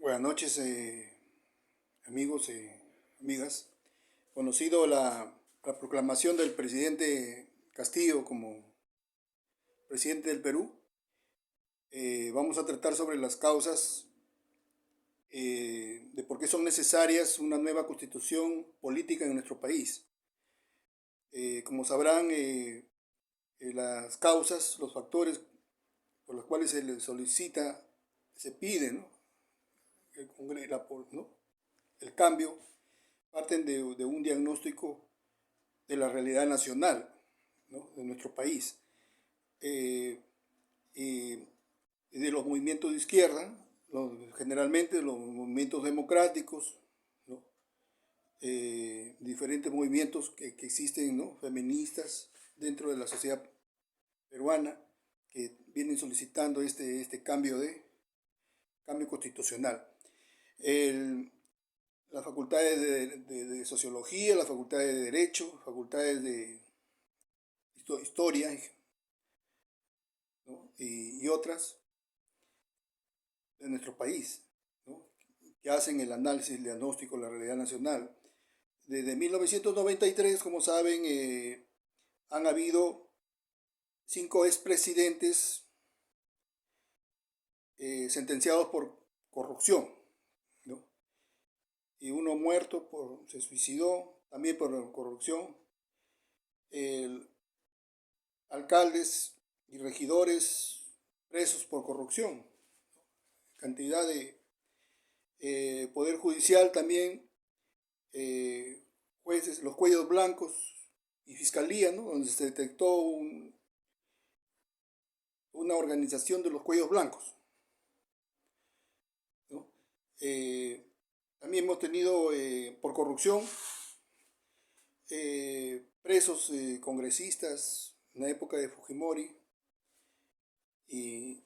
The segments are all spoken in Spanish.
Buenas noches, amigos, amigas. Conocido la proclamación del presidente Castillo como presidente del Perú, vamos a tratar sobre las causas de por qué son necesarias una nueva constitución política en nuestro país. Como sabrán, las causas, los factores por los cuales se le solicita, se pide, ¿no?, el Congreso, ¿no?, el cambio, parten de un diagnóstico de la realidad nacional, ¿no?, de nuestro país, y de los movimientos de izquierda, generalmente los movimientos democráticos, ¿no?, diferentes movimientos que existen, ¿no?, feministas dentro de la sociedad peruana, que vienen solicitando este cambio constitucional. Las facultades de sociología, las facultades de derecho, facultades de historia, ¿no?, y otras de nuestro país, ¿no?, que hacen el análisis, el diagnóstico de la realidad nacional. Desde 1993, como saben, han habido 5 expresidentes sentenciados por corrupción, ¿no?, y uno muerto, se suicidó también por corrupción. Alcaldes y regidores presos por corrupción, cantidad de poder judicial también, jueces, los cuellos blancos y fiscalía, ¿no?, donde se detectó una organización de los cuellos blancos, ¿no? También hemos tenido por corrupción presos congresistas en la época de Fujimori y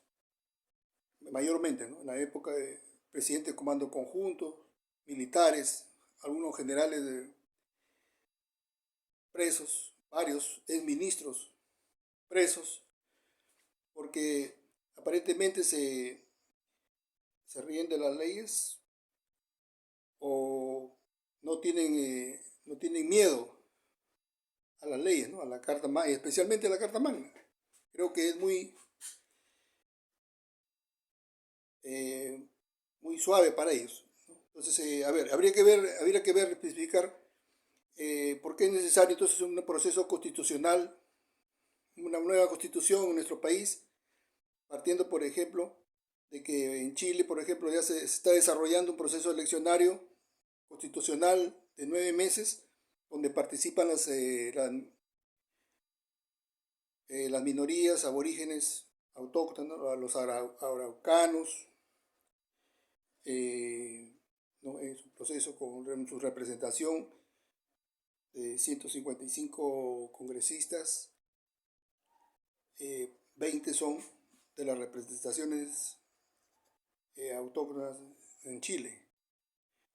mayormente, ¿no?, en la época de presidente de comando conjunto, militares, algunos generales presos, varios exministros presos, porque aparentemente se ríen de las leyes o no tienen miedo a las leyes, ¿no?, a la Carta Magna, especialmente a la Carta Magna. Creo que es muy suave para ellos, ¿no? Entonces, habría que ver, especificar por qué es necesario entonces un proceso constitucional, una nueva constitución en nuestro país, partiendo, por ejemplo, de que en Chile, por ejemplo, ya se está desarrollando un proceso eleccionario constitucional de 9 meses, donde participan las minorías aborígenes autóctonas, los araucanos, ¿no?, en su proceso con su representación de 155 congresistas, 20 son de las representaciones autóctonas en Chile,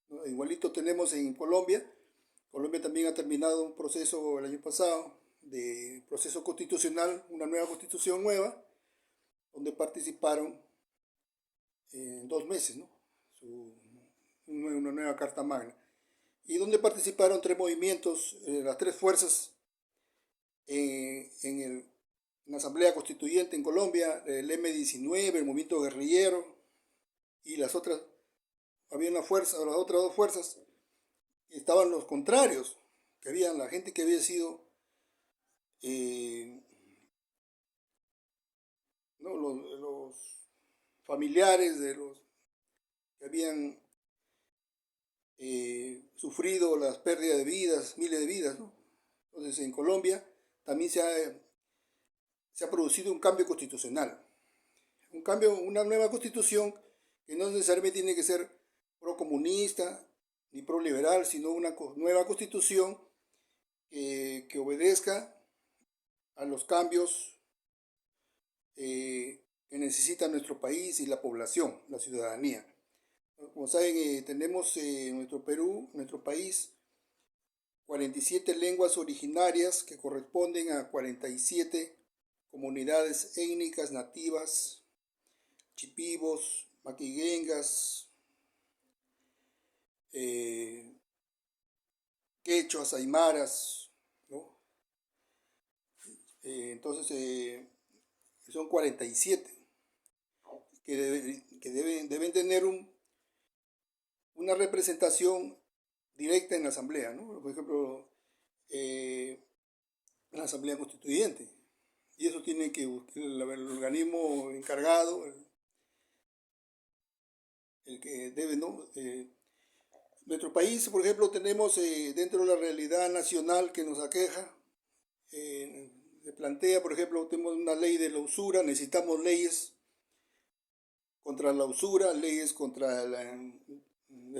¿no? Igualito tenemos en Colombia. Colombia también ha terminado un proceso el año pasado de proceso constitucional, una nueva constitución nueva, donde participaron en 2 meses, ¿no?, una nueva Carta Magna, y donde participaron 3 movimientos, las 3 fuerzas en la Asamblea Constituyente en Colombia, el M-19, el movimiento guerrillero, y las otras, había una fuerza, las otras 2 fuerzas, estaban los contrarios, que habían la gente que había sido, ¿no?, los familiares de los que habían sufrido las pérdidas de vidas, miles de vidas, ¿no? Entonces, en Colombia también se ha producido un cambio constitucional, una nueva constitución que no necesariamente tiene que ser pro-comunista ni pro-liberal, sino una nueva constitución que obedezca a los cambios que necesita nuestro país y la población, la ciudadanía. Como saben, tenemos en nuestro país, 47 lenguas originarias que corresponden a 47 comunidades étnicas nativas, chipivos, maquiguengas, quechuas, aymaras, ¿no? Entonces, son 47 que deben tener una representación directa en la Asamblea, ¿no? Por ejemplo, en la Asamblea Constituyente. Y eso tiene que buscar el organismo encargado, el que debe, ¿no? Nuestro país, por ejemplo, tenemos dentro de la realidad nacional que nos aqueja, se plantea, por ejemplo, tenemos una ley de la usura, necesitamos leyes contra la usura, leyes contra la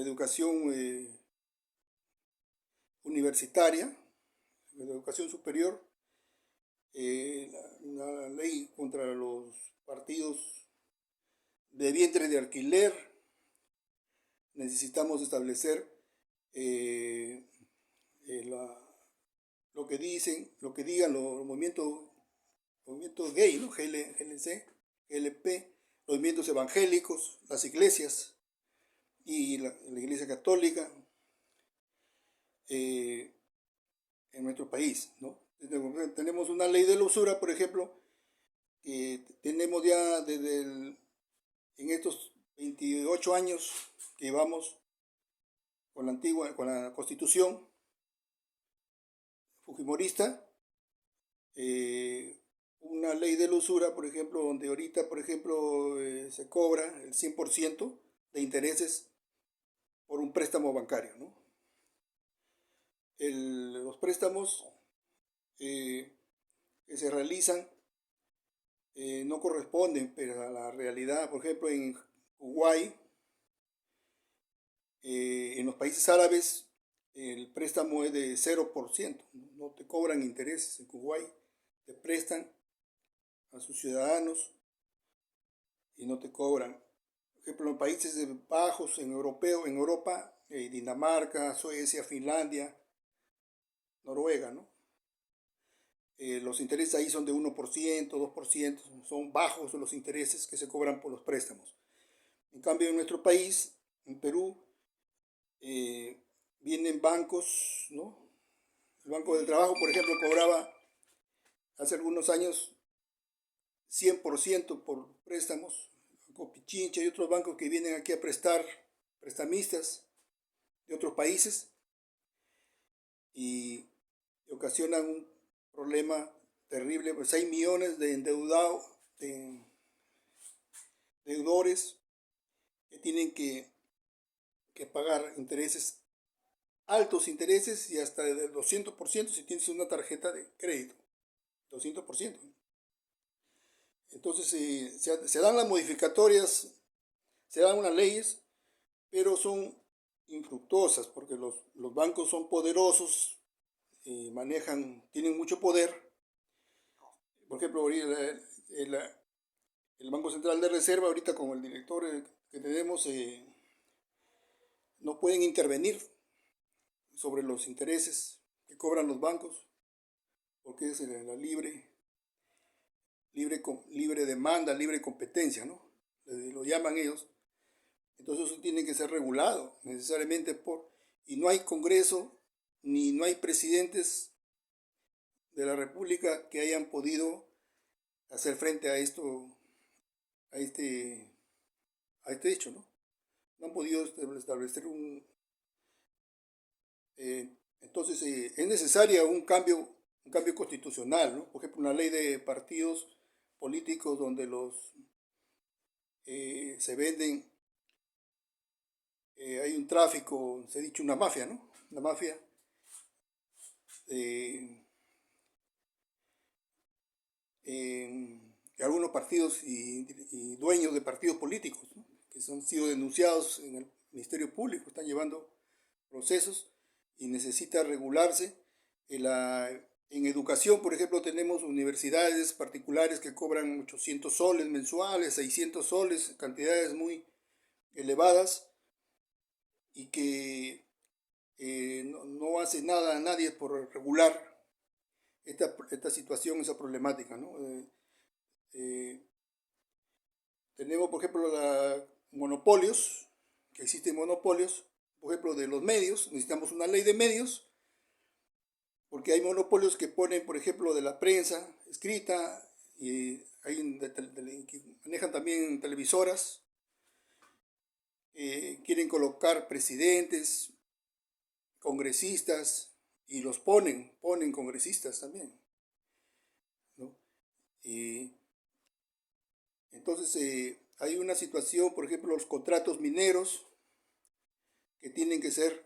educación universitaria, la educación superior, una ley contra los partidos de vientre de alquiler. Necesitamos establecer eh, lo que digan los movimientos gay, ¿no? GLC, GLP, los movimientos evangélicos, las iglesias y la iglesia católica en nuestro país, ¿no? Tenemos una ley de la usura, por ejemplo, que tenemos ya en estos 28 años que llevamos con la Constitución fujimorista, una ley de la usura, por ejemplo, donde ahorita, por ejemplo, se cobra el 100% de intereses por un préstamo bancario, ¿no? Los préstamos que se realizan no corresponden pero a la realidad. Por ejemplo, en Uruguay, en los países árabes, el préstamo es de 0%, no te cobran intereses. En Uruguay te prestan a sus ciudadanos y no te cobran. Por ejemplo, en los Países Bajos, en Europa, Dinamarca, Suecia, Finlandia, Noruega, ¿no? Los intereses ahí son de 1%, 2%, son bajos los intereses que se cobran por los préstamos. En cambio, en nuestro país, en Perú, vienen bancos, ¿no? El Banco del Trabajo, por ejemplo, cobraba hace algunos años 100% por préstamos. Banco Pichincha y otros bancos que vienen aquí a prestar, prestamistas de otros países, y ocasionan un problema terrible, pues hay millones de endeudados, de deudores que tienen que pagar intereses, altos intereses y hasta del 200% si tienes una tarjeta de crédito, 200%. Entonces se dan las modificatorias, se dan unas leyes, pero son infructuosas porque los bancos son poderosos, tienen mucho poder. Por ejemplo, el Banco Central de Reserva, ahorita con el director que tenemos, no pueden intervenir sobre los intereses que cobran los bancos, porque es la libre demanda, libre competencia, ¿no? Lo llaman ellos. Entonces eso tiene que ser regulado necesariamente y no hay Congreso ni no hay presidentes de la República que hayan podido hacer frente a a este, a este hecho, ¿no? No han podido establecer entonces es necesaria un cambio constitucional, ¿no? Por ejemplo, una ley de partidos políticos donde se venden, hay un tráfico, se ha dicho una mafia, ¿no? Una mafia algunos partidos y dueños de partidos políticos, ¿no? Que han sido denunciados en el Ministerio Público, están llevando procesos y necesita regularse. En educación, por ejemplo, tenemos universidades particulares que cobran 800 soles mensuales, 600 soles, cantidades muy elevadas, y que no hace nada a nadie por regular esta situación, esa problemática, ¿no? Tenemos, por ejemplo, monopolios, que existen monopolios. por ejemplo, de los medios. Necesitamos una ley de medios, porque hay monopolios que ponen, por ejemplo, de la prensa escrita, y hay que manejan también televisoras, quieren colocar presidentes, congresistas, y los ponen congresistas también, ¿no? Y entonces hay una situación, por ejemplo, los contratos mineros, que tienen que ser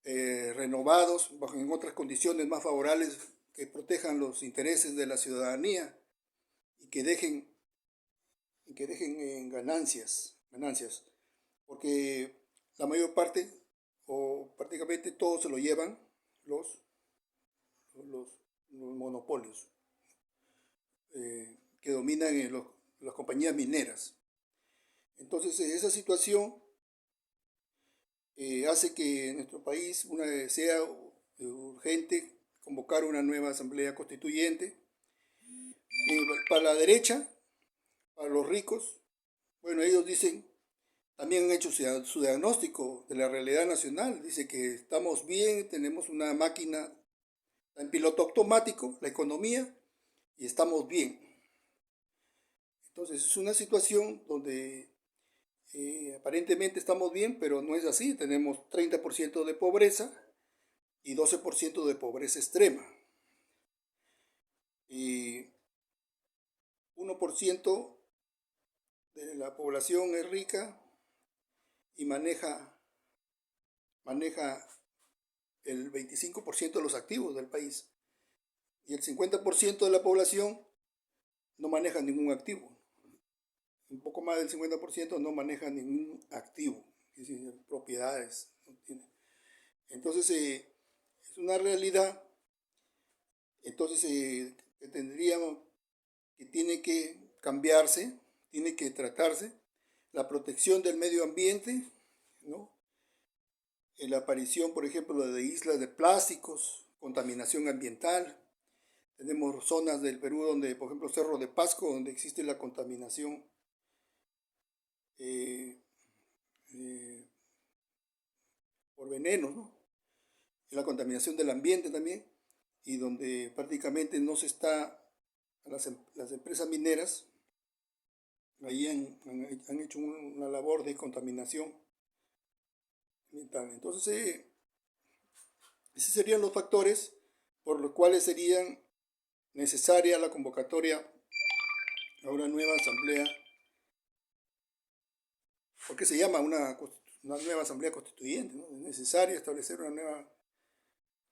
renovados en otras condiciones más favorables que protejan los intereses de la ciudadanía y que dejen en ganancias, porque la mayor parte o prácticamente todo se lo llevan los, los, los monopolios que dominan en las compañías mineras. Entonces esa situación hace que en nuestro país sea urgente convocar una nueva asamblea constituyente. Para la derecha, para los ricos, bueno, ellos dicen, también han hecho su diagnóstico de la realidad nacional. Dice que estamos bien, tenemos una máquina en piloto automático, la economía, y estamos bien. Entonces es una situación donde aparentemente estamos bien, pero no es así. Tenemos 30% de pobreza y 12% de pobreza extrema. Y 1% de la población es rica y maneja el 25% de los activos del país. Y el 50% de la población no maneja ningún activo. Un poco más del 50% no maneja ningún activo, es decir, propiedades. No tiene. Entonces, es una realidad. Entonces, que tendríamos, que tiene que cambiarse, tiene que tratarse la protección del medio ambiente, ¿no? La aparición, por ejemplo, de islas de plásticos, contaminación ambiental. Tenemos zonas del Perú donde, por ejemplo, Cerro de Pasco, donde existe la contaminación eh, eh, por venenos, ¿no? Y la contaminación del ambiente también, y donde prácticamente no se está, las empresas mineras ahí han hecho una labor de contaminación ambiental. Entonces, esos serían los factores por los cuales serían necesaria la convocatoria a una nueva asamblea, porque se llama una nueva asamblea constituyente, ¿no? Es necesario establecer una nueva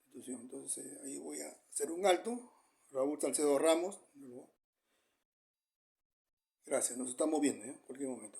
constitución. Entonces ahí voy a hacer un alto. Raúl Salcedo Ramos, ¿no? Gracias, nos estamos viendo en cualquier momento.